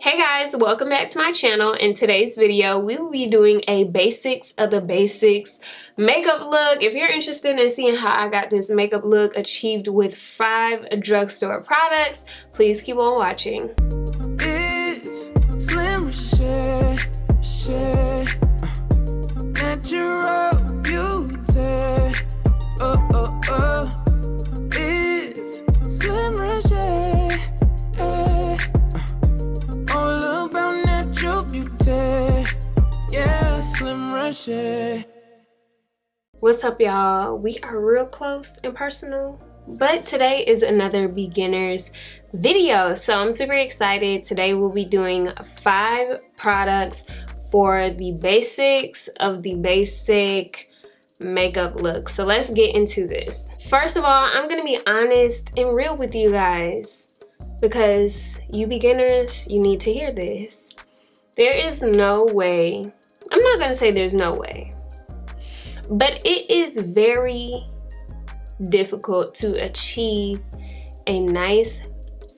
Hey guys, welcome back to my channel. In today's video, we will be doing a basics of the basics makeup look. If you're interested in seeing how I got this makeup look achieved with 5 drugstore products, please keep on watching. It's Slim Reshae, natural beauty. It's Slim Reshae, all about natural beauty. Yeah, Slim Reshae. What's up, y'all? We are real close and personal, but today is another beginner's video, so I'm super excited. Today we'll be doing 5 products for the basics of the basic makeup look. So let's get into this. First of all, I'm gonna be honest and real with you guys, because you beginners, you need to hear this. There is no way, I'm not gonna say there's no way, but it is very difficult to achieve a nice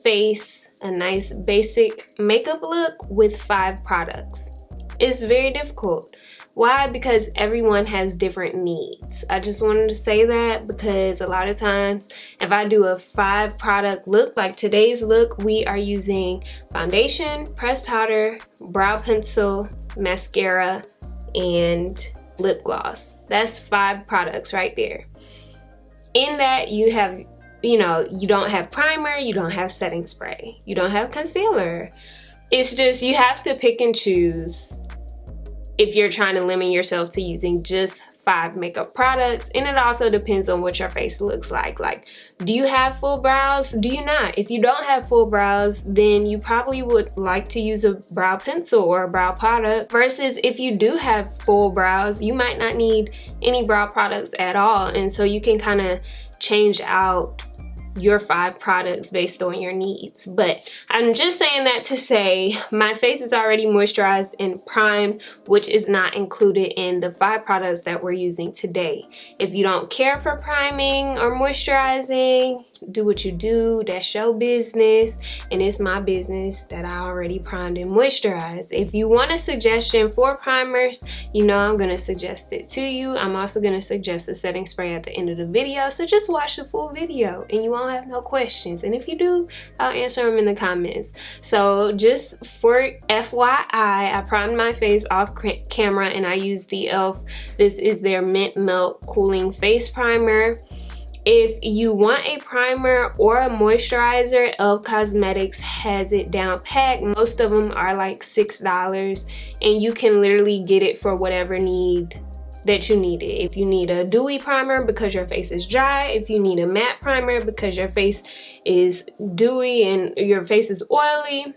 face, a nice basic makeup look with 5 products. It's very difficult. Why? Because everyone has different needs. I just wanted to say that because a lot of times if I do a 5 product look, like today's look, we are using foundation, pressed powder, brow pencil, mascara, and lip gloss. That's 5 products right there. In that you have, you don't have primer, you don't have setting spray, you don't have concealer. It's just, you have to pick and choose if you're trying to limit yourself to using just 5 makeup products. And it also depends on what your face looks like. Like, do you have full brows? Do you not? If you don't have full brows, then you probably would like to use a brow pencil or a brow product, versus if you do have full brows, you might not need any brow products at all. And so you can kind of change out your 5 products based on your needs. But I'm just saying that to say my face is already moisturized and primed, which is not included in the 5 products that we're using today. If you don't care for priming or moisturizing, do what you do. That's your business, and it's my business that I already primed and moisturized. If you want a suggestion for primers, I'm gonna suggest it to you. I'm also gonna suggest a setting spray at the end of the video, so just watch the full video and you won't have no questions. And if you do, I'll answer them in the comments. So just for FYI, I primed my face off camera and I used the e.l.f. This is their Mint Melt Cooling Face Primer. If you want a primer or a moisturizer, e.l.f. Cosmetics has it down packed. Most of them are like $6, and you can literally get it for whatever need that you need it. If you need a dewy primer because your face is dry, if you need a matte primer because your face is dewy and your face is oily,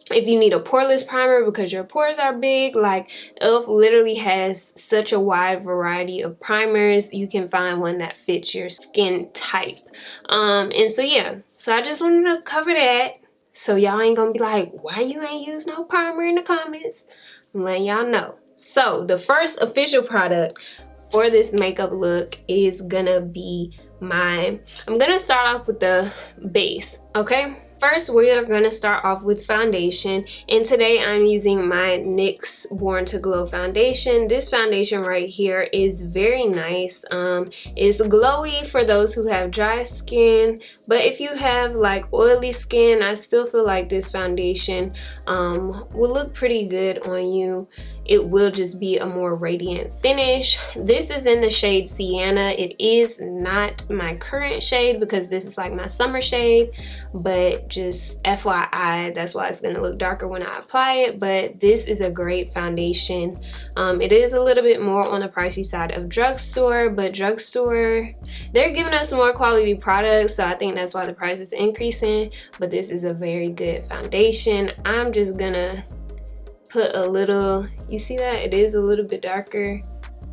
if you need a poreless primer because your pores are big, like e.l.f. literally has such a wide variety of primers. You can find one that fits your skin type. And so yeah, so I just wanted to cover that, so y'all ain't gonna be like, why you ain't use no primer in the comments. I'm letting y'all know. So the first official product for this makeup look is gonna be I'm gonna start off with the base, okay? First, we are going to start off with foundation, and today I'm using my NYX Born to Glow foundation. This foundation right here is very nice. It's glowy for those who have dry skin, but if you have like oily skin, I still feel like this foundation will look pretty good on you. It will just be a more radiant finish. This is in the shade Sienna. It is not my current shade because this is like my summer shade, but just FYI, that's why it's gonna look darker when I apply it. But this is a great foundation. It is a little bit more on the pricey side of drugstore, but drugstore, they're giving us more quality products, so I think that's why the price is increasing. But this is a very good foundation. I'm just gonna put a little, you see that? It is a little bit darker,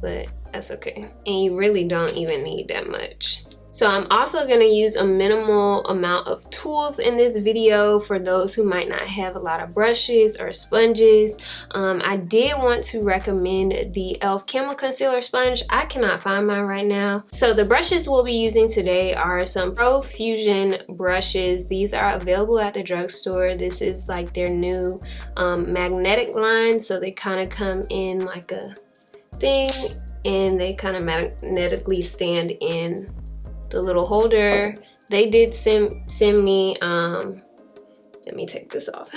but that's okay. And you really don't even need that much. So I'm also going to use a minimal amount of tools in this video for those who might not have a lot of brushes or sponges. I did want to recommend the e.l.f. Camo Concealer Sponge. I cannot find mine right now. So the brushes we'll be using today are some Pro Fusion brushes. These are available at the drugstore. This is like their new magnetic line. So they kind of come in like a thing and they kind of magnetically stand in the little holder. They did send me let me take this off.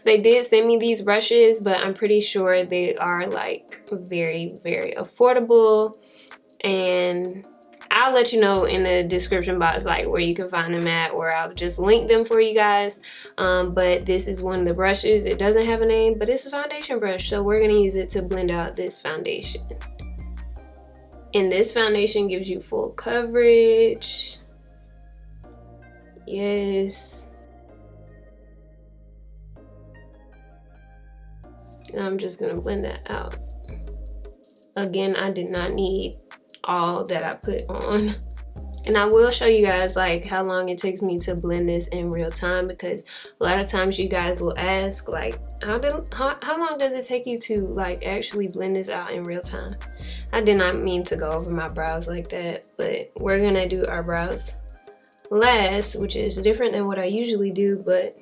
They did send me these brushes, but I'm pretty sure they are like very affordable, and I'll let you know in the description box like where you can find them at, or I'll just link them for you guys. But this is one of the brushes. It doesn't have a name, but it's a foundation brush, so we're gonna use it to blend out this foundation. And this foundation gives you full coverage. Yes. And I'm just gonna blend that out. Again, I did not need all that I put on. And I will show you guys like how long it takes me to blend this in real time, because a lot of times you guys will ask like, how long does it take you to like actually blend this out in real time? I did not mean to go over my brows like that, but we're gonna do our brows last, which is different than what I usually do, but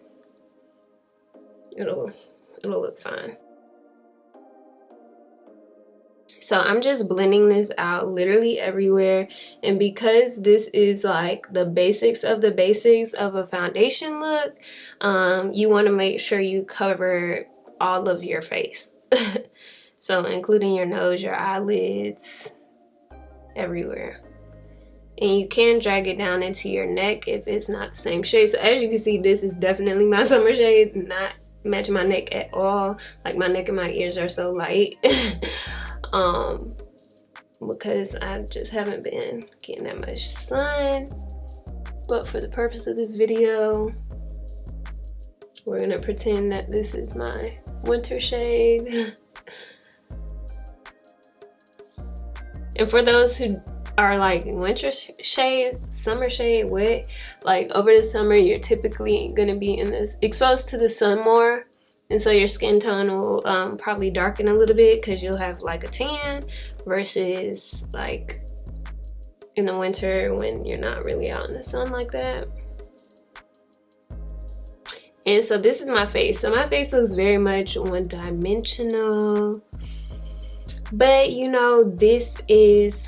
it'll look fine. So I'm just blending this out literally everywhere, and because this is like the basics of a foundation look, you want to make sure you cover all of your face. So including your nose, your eyelids, everywhere. And you can drag it down into your neck if it's not the same shade. So as you can see, this is definitely my summer shade, not matching my neck at all. Like my neck and my ears are so light. Because I just haven't been getting that much sun. But for the purpose of this video, we're gonna pretend that this is my winter shade. And for those who are like winter shade, summer shade, wet, like over the summer you're typically gonna be exposed to the sun more, and so your skin tone will probably darken a little bit because you'll have like a tan, versus like in the winter when you're not really out in the sun like that. And so this is my face. So my face looks very much one-dimensional, but you know, this is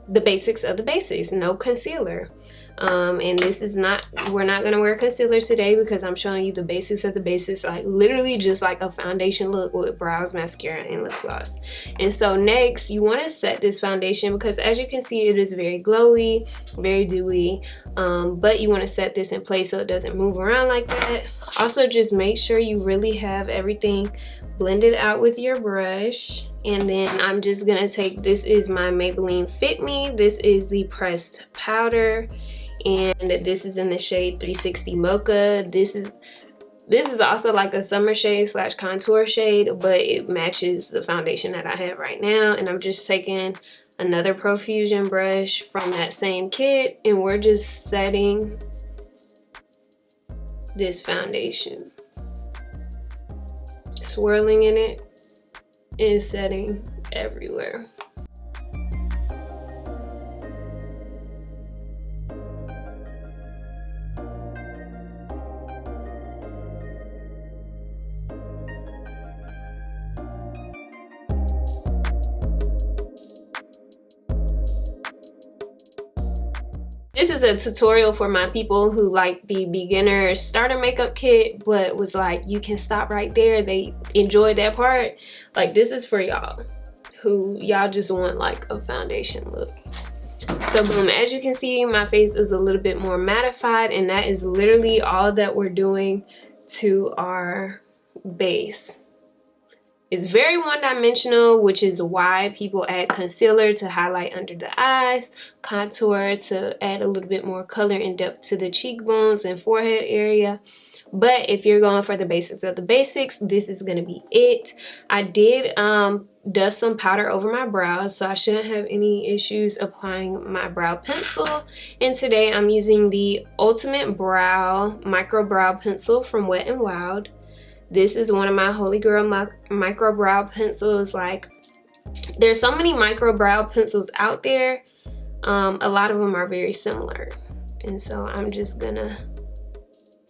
the basics of the basics. No concealer. And this is not, we're not gonna wear concealer today because I'm showing you the basics of the basics, like literally just like a foundation look with brows, mascara, and lip gloss. And so next you want to set this foundation, because as you can see it is very glowy, very dewy, but you want to set this in place so it doesn't move around like that. Also, just make sure you really have everything blended out with your brush. And then I'm just gonna take, this is my Maybelline Fit Me. This is the pressed powder, and this is in the shade 360 Mocha. This is also like a summer shade slash contour shade, but it matches the foundation that I have right now. And I'm just taking another Pro Fusion brush from that same kit, and we're just setting this foundation, swirling in it and setting everywhere. This is a tutorial for my people who like the beginner starter makeup kit, but was like, you can stop right there. They enjoyed that part. Like, this is for y'all who y'all just want like a foundation look. So boom, as you can see, my face is a little bit more mattified, and that is literally all that we're doing to our base. It's very one-dimensional, which is why people add concealer to highlight under the eyes, contour to add a little bit more color and depth to the cheekbones and forehead area. But if you're going for the basics of the basics, this is going to be it. I did dust some powder over my brows, so I shouldn't have any issues applying my brow pencil. And today I'm using the Ultimate Brow Micro Brow Pencil from Wet n Wild. This is one of my holy grail micro brow pencils. Like, there's so many micro brow pencils out there. A lot of them are very similar. And so I'm just gonna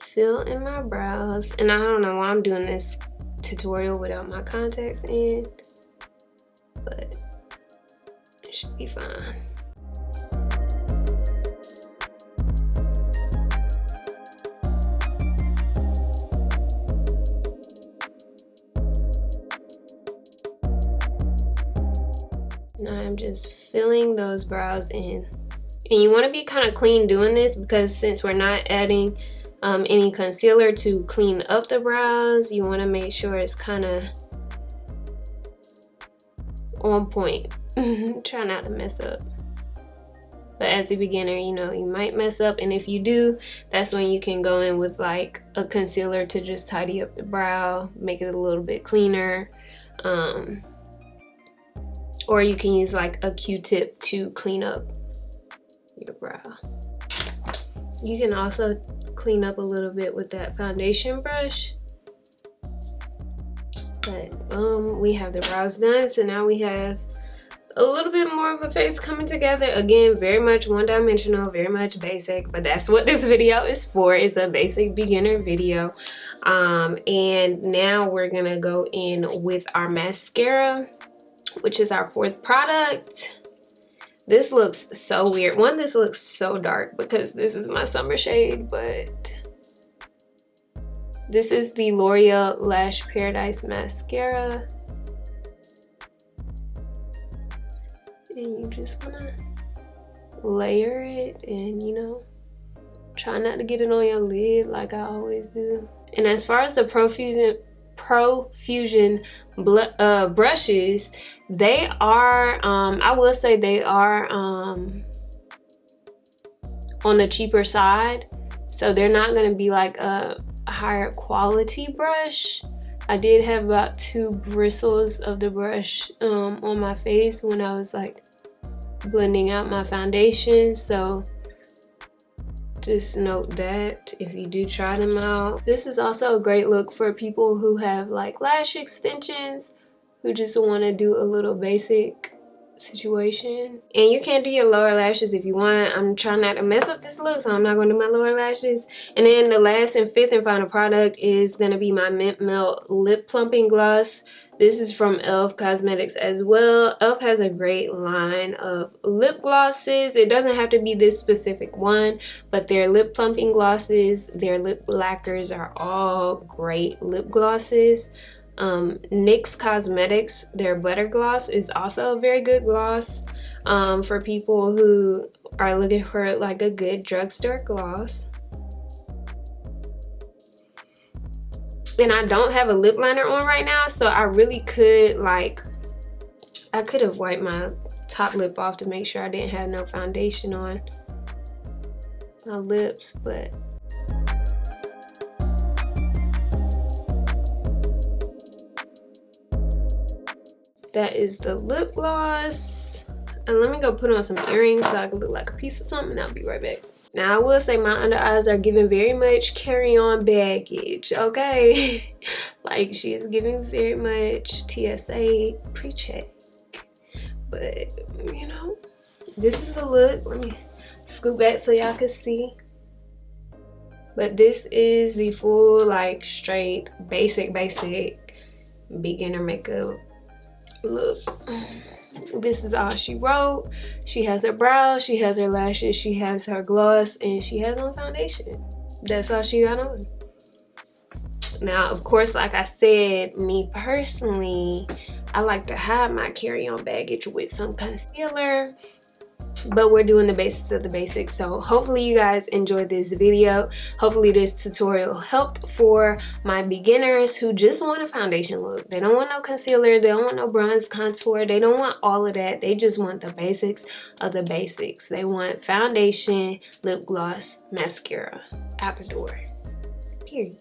fill in my brows. And I don't know why I'm doing this tutorial without my contacts in, but it should be fine. Now I'm just filling those brows in. And you want to be kind of clean doing this, because since we're not adding any concealer to clean up the brows, you want to make sure it's kind of on point. Try not to mess up. But as a beginner, you know, you might mess up, and if you do, that's when you can go in with like a concealer to just tidy up the brow, make it a little bit cleaner. Or you can use like a Q-tip to clean up your brow. You can also clean up a little bit with that foundation brush. But we have the brows done, so now we have a little bit more of a face coming together. Again, very much one-dimensional, very much basic, but that's what this video is for. It's a basic beginner video. And now we're gonna go in with our mascara, which is our fourth product. This looks so weird. One, this looks so dark because this is my summer shade, but this is the L'Oreal Lash Paradise Mascara. And you just wanna layer it and, you know, try not to get it on your lid like I always do. And as far as the Profusion brushes, they are I will say they are on the cheaper side, so they're not going to be like a higher quality brush. I did have about 2 bristles of the brush on my face when I was like blending out my foundation, so just note that if you do try them out. This is also a great look for people who have like lash extensions, who just want to do a little basic situation. And you can do your lower lashes if you want. I'm trying not to mess up this look, so I'm not going to do my lower lashes. And then the last and fifth and final product is going to be my Mint Melt Lip Plumping Gloss. This is from e.l.f. Cosmetics as well. e.l.f. has a great line of lip glosses. It doesn't have to be this specific one, but their lip plumping glosses, their lip lacquers are all great lip glosses. NYX Cosmetics, their Butter Gloss is also a very good gloss for people who are looking for like a good drugstore gloss. And I don't have a lip liner on right now, so I really could like, I could have wiped my top lip off to make sure I didn't have no foundation on my lips, but that is the lip gloss. And let me go put on some earrings so I can look like a piece of something. I'll be right back. Now I will say my under eyes are giving very much carry-on baggage, okay? Like, she is giving very much TSA pre-check. But, you know, this is the look. Let me scoot back so y'all can see. But this is the full, like, straight, basic beginner makeup look. This is all she wrote. She has her brows, she has her lashes, she has her gloss, and she has on foundation. That's all she got on. Now, of course, like I said, me personally, I like to hide my carry-on baggage with some concealer. But we're doing the basics of the basics, so hopefully you guys enjoyed this video. Hopefully this tutorial helped for my beginners who just want a foundation look. They don't want no concealer, they don't want no bronze contour, they don't want all of that. They just want the basics of the basics. They want foundation, lip gloss, mascara out the door. Period.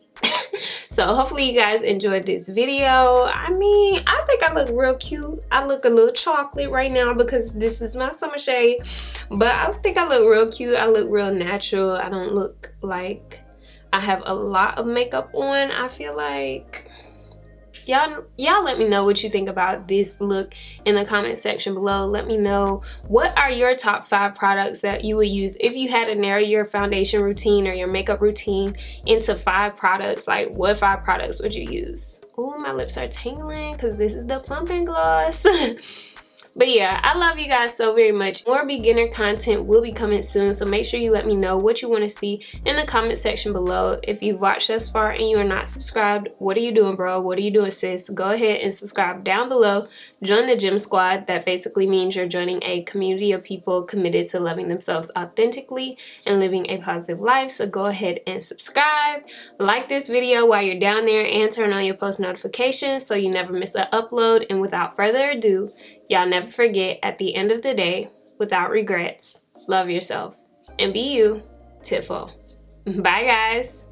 So hopefully you guys enjoyed this video. I mean, I think I look real cute. I look a little chocolate right now because this is my summer shade, but I think I look real cute. I look real natural. I don't look like I have a lot of makeup on. I feel like y'all let me know what you think about this look in the comment section below. Let me know, what are your top 5 products that you would use if you had to narrow your foundation routine or your makeup routine into 5 products? Like, what 5 products would you use? Oh, my lips are tingling because this is the plumping gloss. But yeah, I love you guys so very much. More beginner content will be coming soon, so make sure you let me know what you want to see in the comment section below. If you've watched thus far and you are not subscribed, what are you doing, bro? What are you doing, sis? Go ahead and subscribe down below. Join the gym squad. That basically means you're joining a community of people committed to loving themselves authentically and living a positive life. So go ahead and subscribe. Like this video while you're down there and turn on your post notifications so you never miss an upload. And without further ado, y'all never forget, at the end of the day, without regrets, love yourself and be you, Tiffle. Bye, guys.